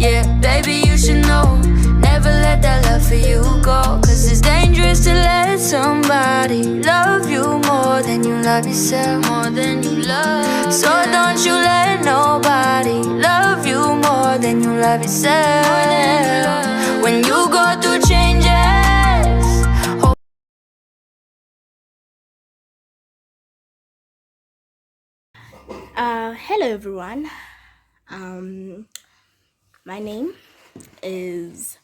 Yeah, baby, you should know. Never let that love for you go. Cause it's dangerous to let somebody love you more than you love yourself. More than you love. So don't you let nobody love you more than you love yourself. When you go through changes, hello everyone. My name is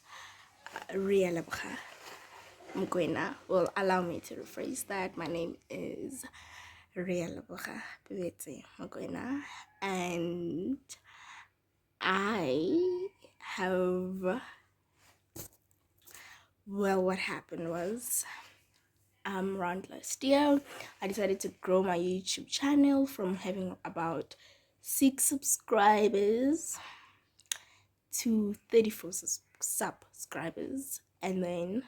Ria Lebcha Mkwena. Well, allow me to rephrase that. My name is Ria Lebcha Mkwena, and I have, well, what happened was, around last year, I decided to grow my YouTube channel from having about 6 subscribers to 34 subscribers, and then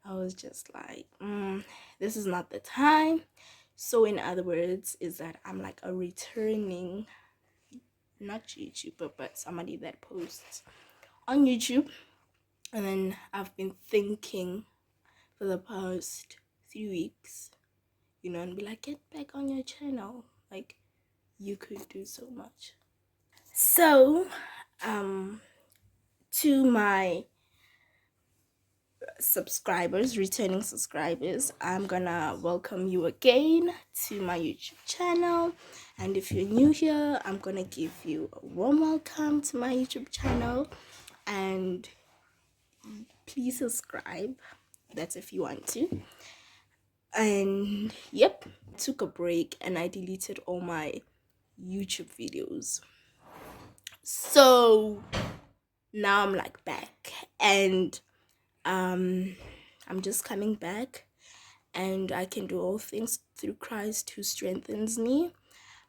I was just like, this is not the time. So in other words, is that I'm like a returning, not YouTuber, but somebody that posts on YouTube. And then I've been thinking for the past 3 weeks, and be like, get back on your channel, like you could do so much. So to my subscribers, returning subscribers, I'm gonna welcome you again to my YouTube channel. And if you're new here, I'm gonna give you a warm welcome to my YouTube channel, and please subscribe. That's if you want to. And yep, took a break and I deleted all my YouTube videos. So now I'm like back, and I'm just coming back, and I can do all things through Christ who strengthens me.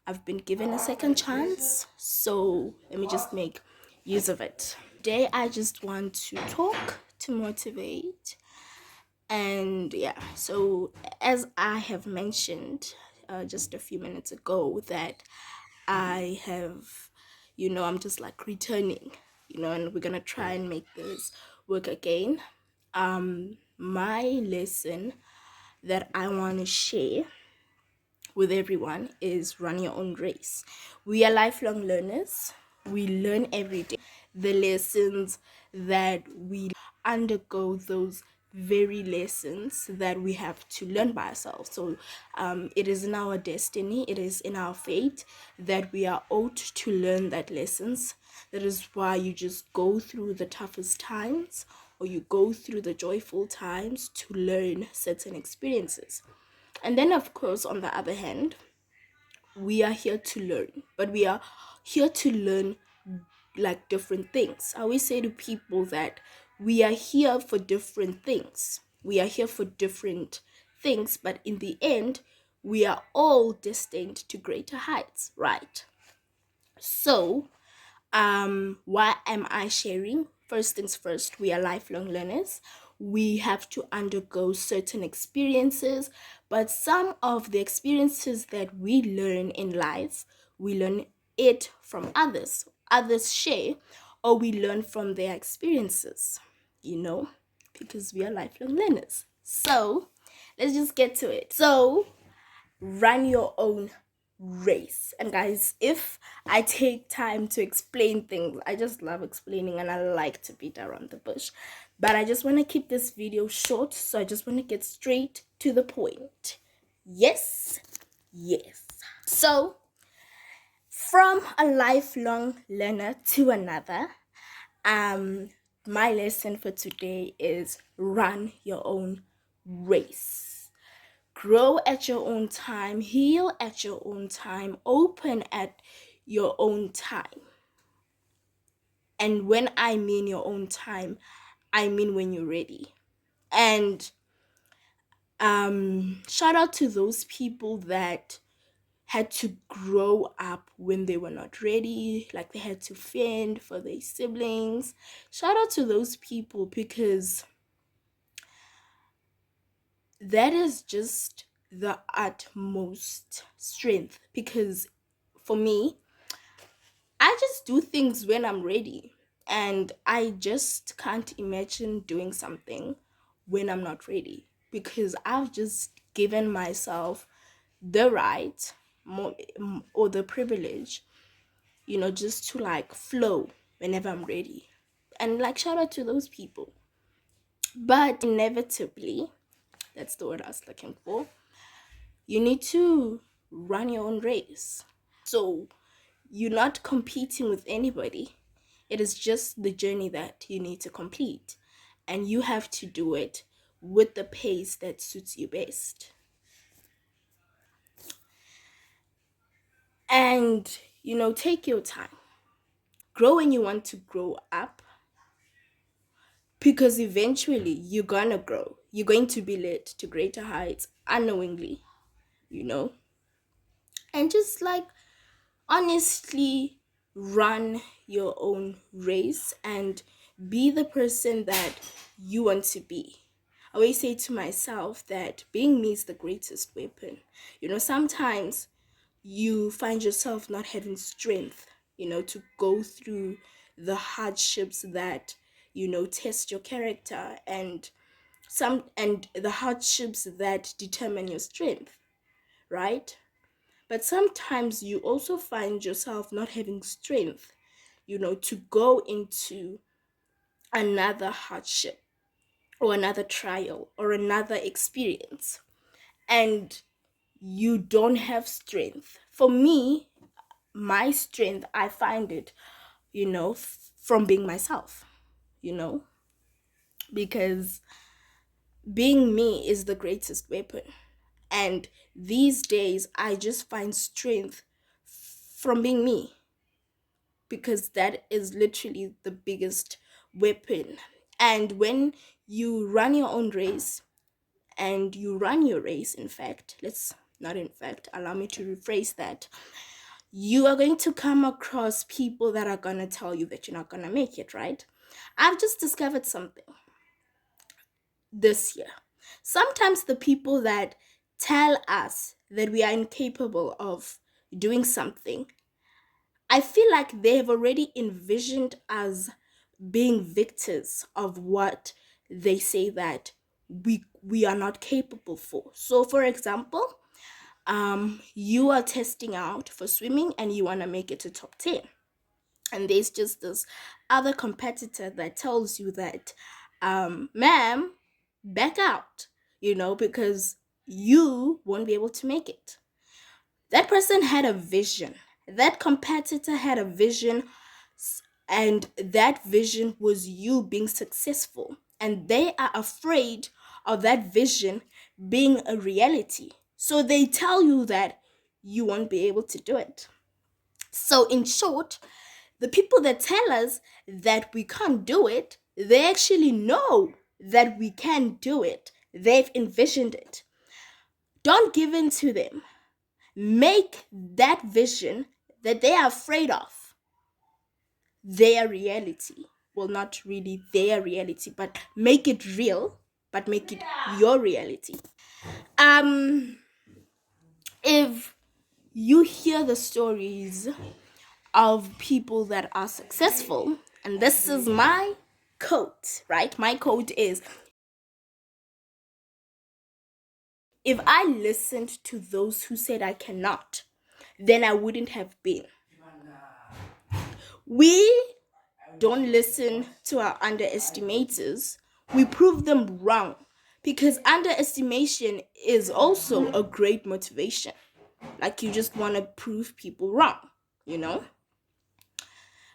I've been given a second chance, so let me just make use of it. Today I just want to talk, to motivate, and yeah, so as I have mentioned just a few minutes ago, that I have, I'm just like returning, and we're gonna try and make this work again. My lesson that I want to share with everyone is run your own race. We are lifelong learners. We learn every day. The lessons that we undergo, those very lessons that we have to learn by ourselves. So it is in our destiny, it is in our fate that we are owed to learn that lessons. That is why you just go through the toughest times, or you go through the joyful times to learn certain experiences. And then, of course, on the other hand, we are here to learn, but we are here to learn like different things. I always say to people that we are here for different things. We are here for different things, but in the end, we are all destined to greater heights, right? So, why am I sharing? First things first, we are lifelong learners. We have to undergo certain experiences, but some of the experiences that we learn in life, we learn it from others. Others share, or we learn from their experiences, because we are lifelong learners. So let's just get to it. So run your own race. And guys, if I take time to explain things, I just love explaining and I like to beat around the bush, but I just want to keep this video short, so I just want to get straight to the point. Yes. So from a lifelong learner to another, my lesson for today is run your own race. Grow at your own time, heal at your own time, open at your own time. And when I mean your own time, I mean when you're ready. And shout out to those people that had to grow up when they were not ready, like they had to fend for their siblings. Shout out to those people, because that is just the utmost strength. Because for me, I just do things when I'm ready. And I just can't imagine doing something when I'm not ready, because I've just given myself the right or the privilege, just to like flow whenever I'm ready. And like, shout out to those people. But inevitably, that's the word I was looking for, you need to run your own race. So you're not competing with anybody. It is just the journey that you need to complete. And you have to do it with the pace that suits you best. And, take your time. Grow when you want to grow up, because eventually you're gonna grow. You're going to be led to greater heights unknowingly, you know? And just like, honestly, run your own race and be the person that you want to be. I always say to myself that being me is the greatest weapon. Sometimes you find yourself not having strength, to go through the hardships that, test your character, and the hardships that determine your strength, right? But sometimes you also find yourself not having strength, to go into another hardship or another trial or another experience, and you don't have strength. For me, my strength, I find it, from being myself, you know, because being me is the greatest weapon. And these days, I just find strength from being me, because that is literally the biggest weapon. And when you run your own race, and you run your race, in fact, let's not in fact, allow me to rephrase that, you are going to come across people that are going to tell you that you're not going to make it, right? I've just discovered something this year. Sometimes the people that tell us that we are incapable of doing something, I feel like they have already envisioned us being victors of what they say that we are not capable for. So for example, you are testing out for swimming and you want to make it to top 10, and there's just this other competitor that tells you that, ma'am, back out, because you won't be able to make it. That person had a vision. That competitor had a vision, and that vision was you being successful. And they are afraid of that vision being a reality. So they tell you that you won't be able to do it. So, in short, the people that tell us that we can't do it, they actually know that we can do it. They've envisioned it. Don't give in to them. Make that vision that they are afraid of their reality. Well, not really their reality, but make it real, but make it your reality. If you hear the stories of people that are successful, and this is my quote, right? My quote is, if I listened to those who said I cannot, then I wouldn't have been. We don't listen to our underestimators. We prove them wrong, because underestimation is also a great motivation. Like, you just want to prove people wrong,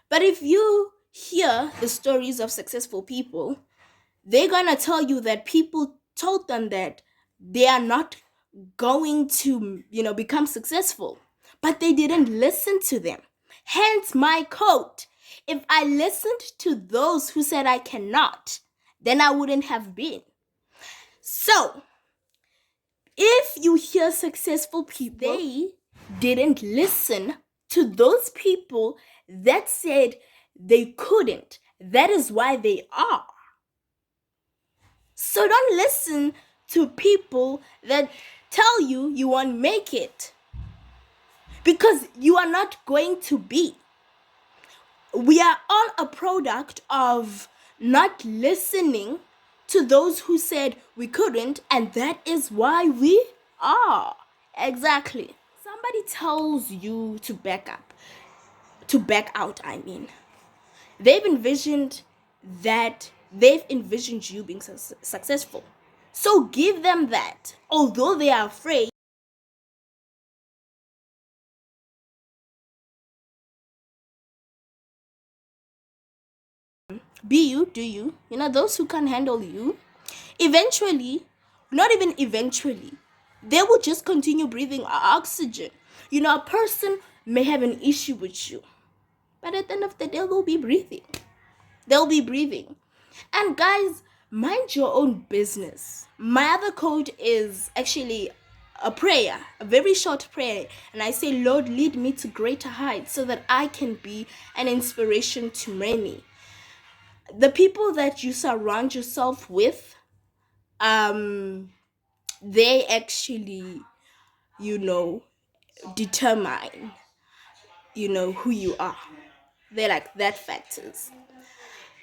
But if you hear the stories of successful people, they're going to tell you that people told them that they are not going to, become successful, but they didn't listen to them. Hence my quote, if I listened to those who said I cannot, then I wouldn't have been. So, if you hear successful people, they didn't listen to those people that said they couldn't. That is why they are. So don't listen to people that tell you you won't make it, because you are not going to be. We are all a product of not listening to those who said we couldn't, and that is why we are. Exactly. Somebody tells you to back up, to back out, I mean. They've envisioned you being successful. So give them that. Although they are afraid, be you, do you. You know, those who can handle you, eventually, not even eventually, they will just continue breathing oxygen. You know, a person may have an issue with you, but at the end of the day, they'll be breathing. They'll be breathing. And guys, mind your own business. My other code is actually a prayer, a very short prayer. And I say, Lord, lead me to greater heights so that I can be an inspiration to many. The people that you surround yourself with, they actually, you know, determine, you know, who you are. They're like that factors.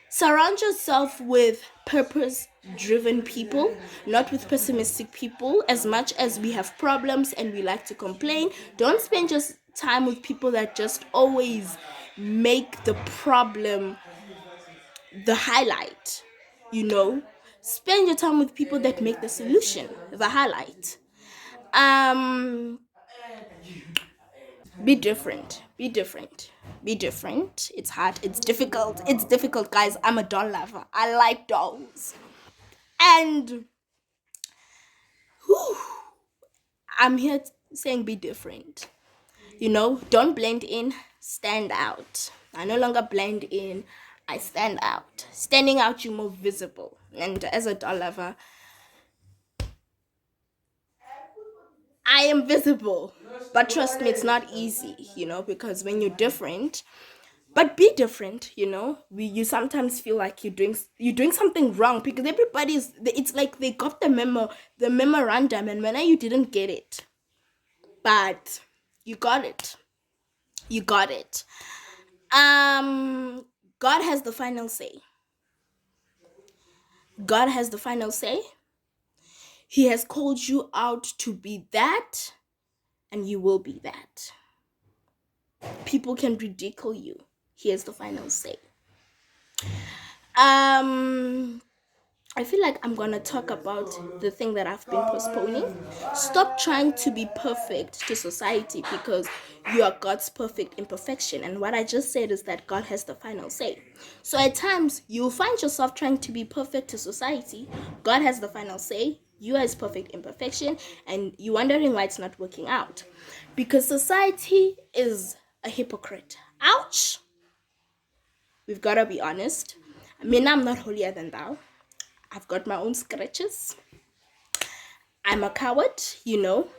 Surround yourself with purpose driven people, not with pessimistic people. As much as we have problems and we like to complain, don't spend just time with people that just always make the problem the highlight. You know, spend your time with people that make the solution the highlight. um be different, be different, be different. It's hard, it's difficult, guys. I'm a doll lover, I like dolls. And whew, I'm here saying be different. You know, don't blend in, stand out. I no longer blend in, I stand out. Standing out, you're more visible. And as a doll lover, I am visible. But trust me, it's not easy, you know, because when you're different, but be different, you know. You sometimes feel like you're doing something wrong because everybody's, it's like they got the memorandum, and when you didn't get it, but you got it. You got it. God has the final say. God has the final say. He has called you out to be that, and you will be that. People can ridicule you. He has the final say. I feel like I'm gonna talk about the thing that I've been postponing. Stop trying to be perfect to society because you are God's perfect imperfection. And what I just said is that God has the final say. So at times you'll find yourself trying to be perfect to society. God has the final say. You are His perfect imperfection, and you're wondering why it's not working out. Because society is a hypocrite. Ouch! We've gotta be honest. I mean, I'm not holier than thou. I've got my own scratches. I'm a coward, you know,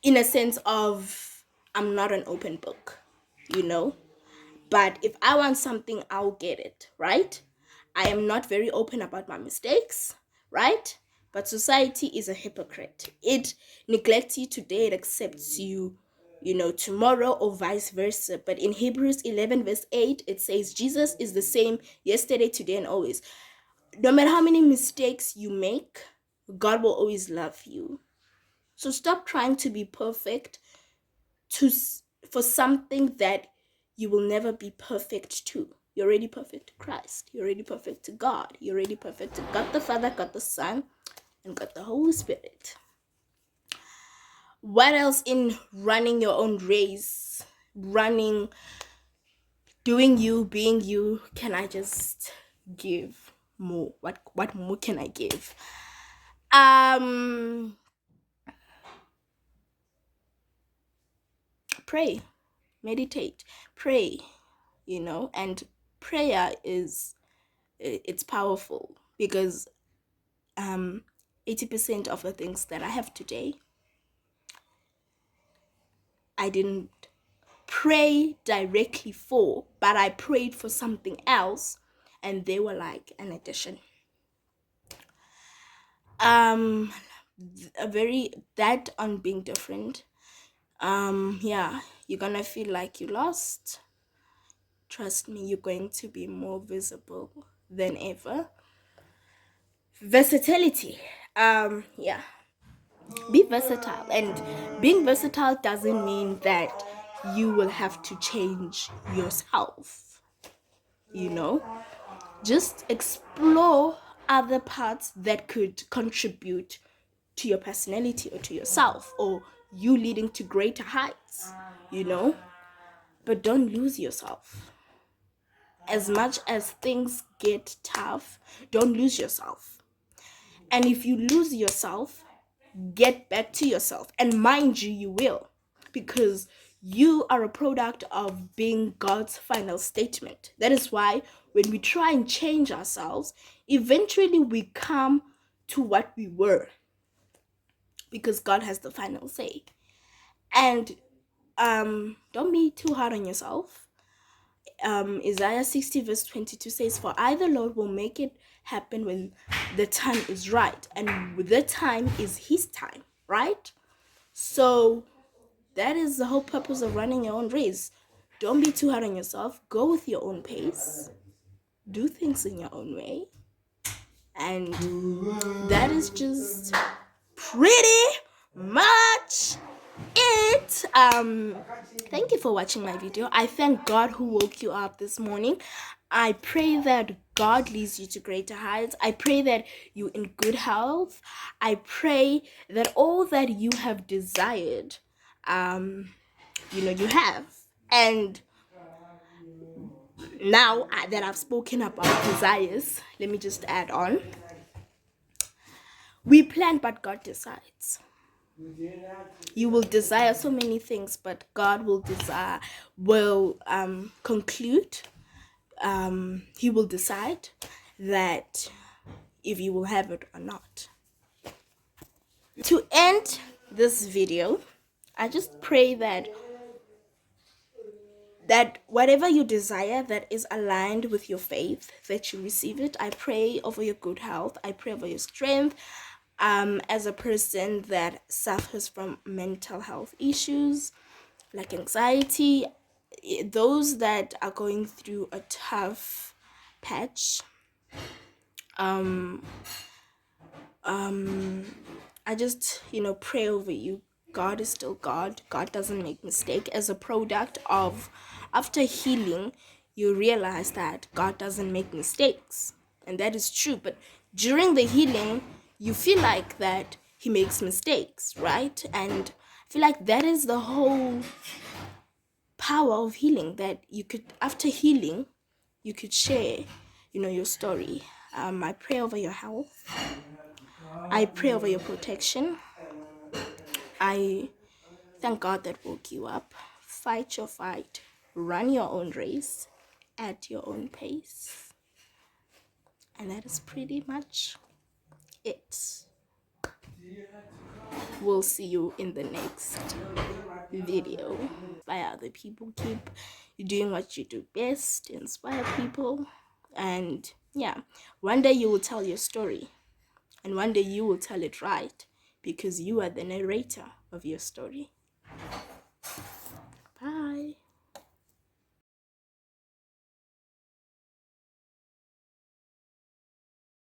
in a sense of I'm not an open book, you know. But if I want something, I'll get it, right? I am not very open about my mistakes, right? But society is a hypocrite. It neglects you today, it accepts you, you know, tomorrow, or vice versa. But in Hebrews 11 verse 8, it says Jesus is the same yesterday, today, and always. No matter how many mistakes you make, God will always love you. So stop trying to be perfect for something that you will never be perfect to. You're already perfect to Christ. You're already perfect to God. You're already perfect to God the Father, God the Son, and God the Holy Spirit. What else in running your own race, doing you, being you, can I just give more? What more can I give? Pray, meditate, pray, you know. And prayer it's powerful because 80% of the things that I have today, I didn't pray directly for, but I prayed for something else, and they were like an addition. A very that on being different. Yeah, you're gonna feel like you lost. trust me, you're going to be more visible than ever. Versatility. Yeah. Be versatile. And being versatile doesn't mean that you will have to change yourself. Just explore other parts that could contribute to your personality or to yourself, or you leading to greater heights, but don't lose yourself. As much as things get tough, don't lose yourself. And if you lose yourself, get back to yourself. And mind you, you will, because you are a product of being God's final statement. That is why when we try and change ourselves, eventually we come to what we were, because God has the final say. And don't be too hard on yourself. Isaiah 60 verse 22 says, "For I, the Lord, will make it happen when the time is right." And the time is his time, right? So that is the whole purpose of running your own race. Don't be too hard on yourself. Go with your own pace. Do things in your own way. And that is just pretty much it. Thank you for watching my video. I thank God who woke you up this morning. I pray that God leads you to greater heights. I pray that you're in good health. I pray that all that you have desired, you have. And now that I've spoken about desires, let me just add on. We plan, but God decides. You will desire so many things, but God will conclude. He will decide that if you will have it or not. To end this video, I just pray that whatever you desire that is aligned with your faith, that you receive it. I pray over your good health. I pray over your strength. As a person that suffers from mental health issues like anxiety, those that are going through a tough patch, I just pray over you. God is still God. God doesn't make mistake. As a product of after healing, you realize that God doesn't make mistakes, and that is true. But during the healing, you feel like that he makes mistakes, right? And I feel like that is the whole power of healing, that you could, after healing, you could share your story. I pray over your health. I pray over your protection. I thank God that woke you up. Fight your fight. Run your own race at your own pace. And that is pretty much it. We'll see you in the next video. Inspire other people. Keep doing what you do best. Inspire people. And yeah, one day you will tell your story. And one day you will tell it right, because you are the narrator of your story.